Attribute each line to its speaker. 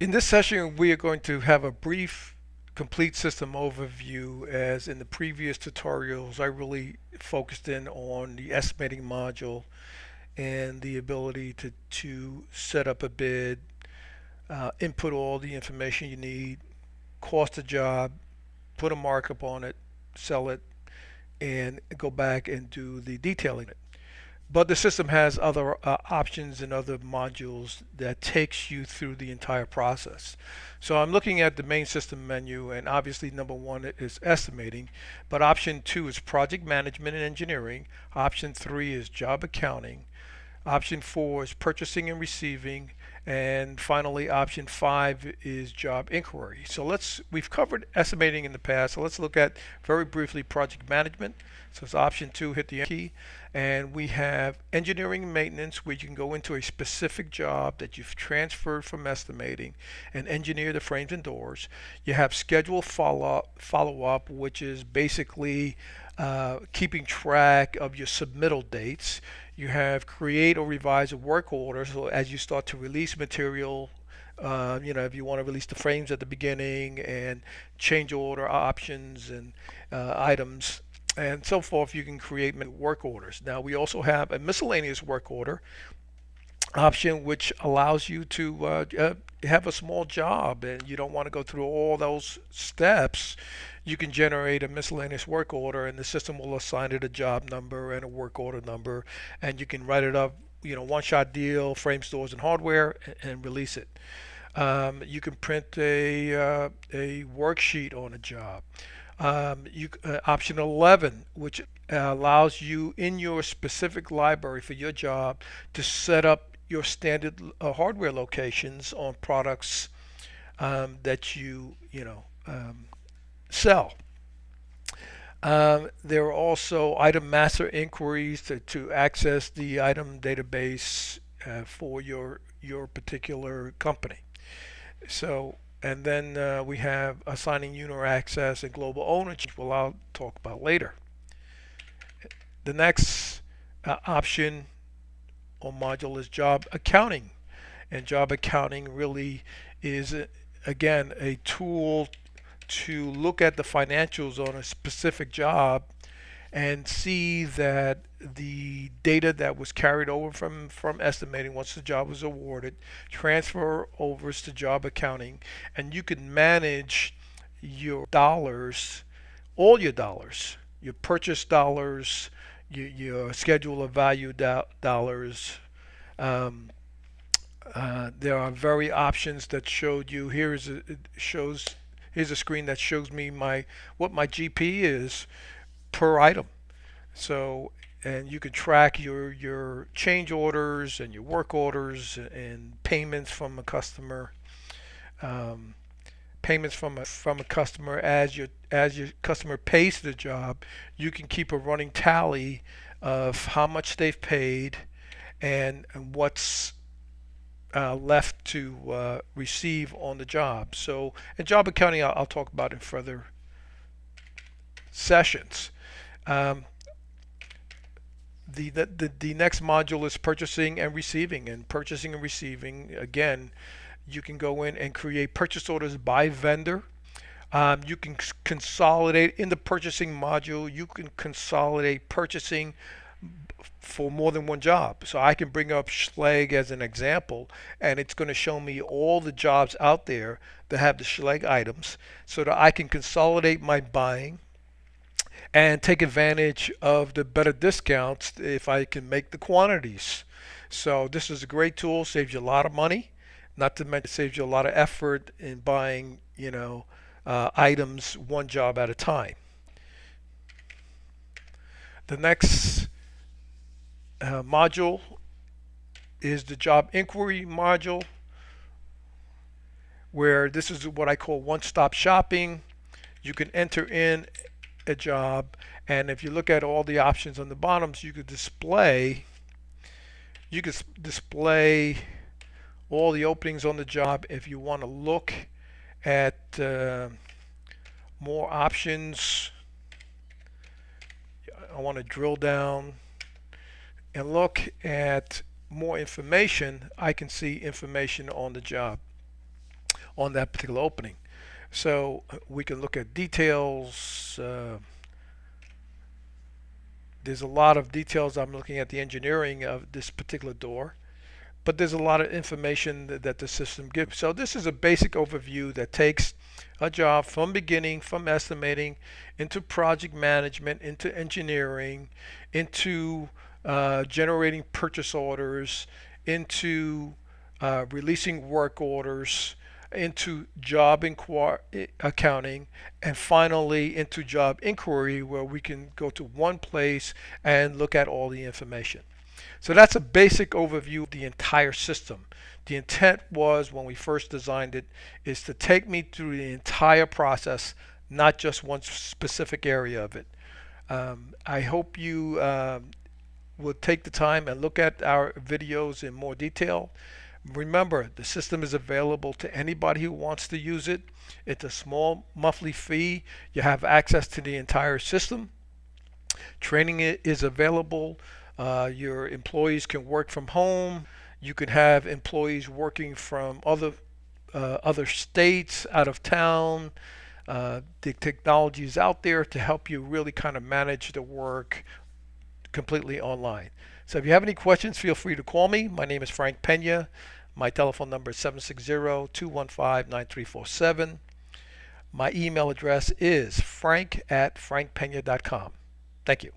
Speaker 1: In this session, we are going to have a brief complete system overview. As in the previous tutorials, I really focused in on the estimating module and the ability to set up a bid, input all the information you need, cost a job, put a markup on it, sell it, and go back and do the detailing. But the system has other options and other modules that takes you through the entire process. So I'm looking at the main system menu, and obviously number one is estimating, but option two is project management and engineering. Option three is job accounting. Option four is purchasing and receiving. And finally, option five is job inquiry. So we've covered estimating in the past. So let's look at very briefly project management. So it's option two, hit the key. And we have engineering and maintenance, where you can go into a specific job that you've transferred from estimating and engineer the frames and doors. You have schedule follow-up, which is basically keeping track of your submittal dates. You have create or revise a work order, so as you start to release material, if you want to release the frames at the beginning and change order options and items and so forth, you can create work orders. Now we also have a miscellaneous work order option, which allows you to have a small job and you don't want to go through all those steps. You can generate a miscellaneous work order, and the system will assign it a job number and a work order number, and you can write it up, one-shot deal, frame stores and hardware, and release it. You can print a worksheet on a job. Option 11, which allows you in your specific library for your job to set up your standard hardware locations on products that you sell. There are also item master inquiries to access the item database for your particular company. So, and then we have assigning user access and global ownership, which I'll talk about later. The next option or module is job accounting. And job accounting really is, again, a tool to look at the financials on a specific job and see that the data that was carried over from estimating once the job was awarded transfer over to job accounting, and you can manage your dollars, all your dollars, your purchase dollars, your schedule of value dollars. There are very options that showed you. Here's a screen that shows me what my GP is per item. So, and you can track your change orders and your work orders and payments from a customer. Payments from a customer as your customer pays the job. You can keep a running tally of how much they've paid and what's left to receive on the job. So, in job accounting, I'll talk about in further sessions. The next module is purchasing and receiving. And purchasing and receiving, again, you can go in and create purchase orders by vendor. You can consolidate in the purchasing module. You can consolidate purchasing for more than one job. So I can bring up Schlegg as an example, and it's going to show me all the jobs out there that have the Schlegg items, so that I can consolidate my buying and take advantage of the better discounts if I can make the quantities. So this is a great tool, saves you a lot of money, not to mention it saves you a lot of effort in buying, items one job at a time. The next module is the job inquiry module, where this is what I call one-stop shopping. You can enter in a job, and if you look at all the options on the bottoms, you could display all the openings on the job. If you want to look at more options, I want to drill down and look at more information. I can see information on the job. on that particular opening. So we can look at details. There's a lot of details. I'm looking at the engineering of this particular door, but there's a lot of information that the system gives. So this is a basic overview that takes a job from beginning, from estimating, into project management, into engineering, into generating purchase orders, into releasing work orders, into accounting, and finally into job inquiry, where we can go to one place and look at all the information. So that's a basic overview of the entire system. The intent was, when we first designed it, is to take me through the entire process, not just one specific area of it. I hope you will take the time and look at our videos in more detail. Remember, the system is available to anybody who wants to use it. It's a small monthly fee. You have access to the entire system. Training is available. Your employees can work from home. You can have employees working from other states, out of town. The technology is out there to help you really kind of manage the work completely online. So if you have any questions, feel free to call me. My name is Frank Pena. My telephone number is 760-215-9347. My email address is frank@frankpena.com. Thank you.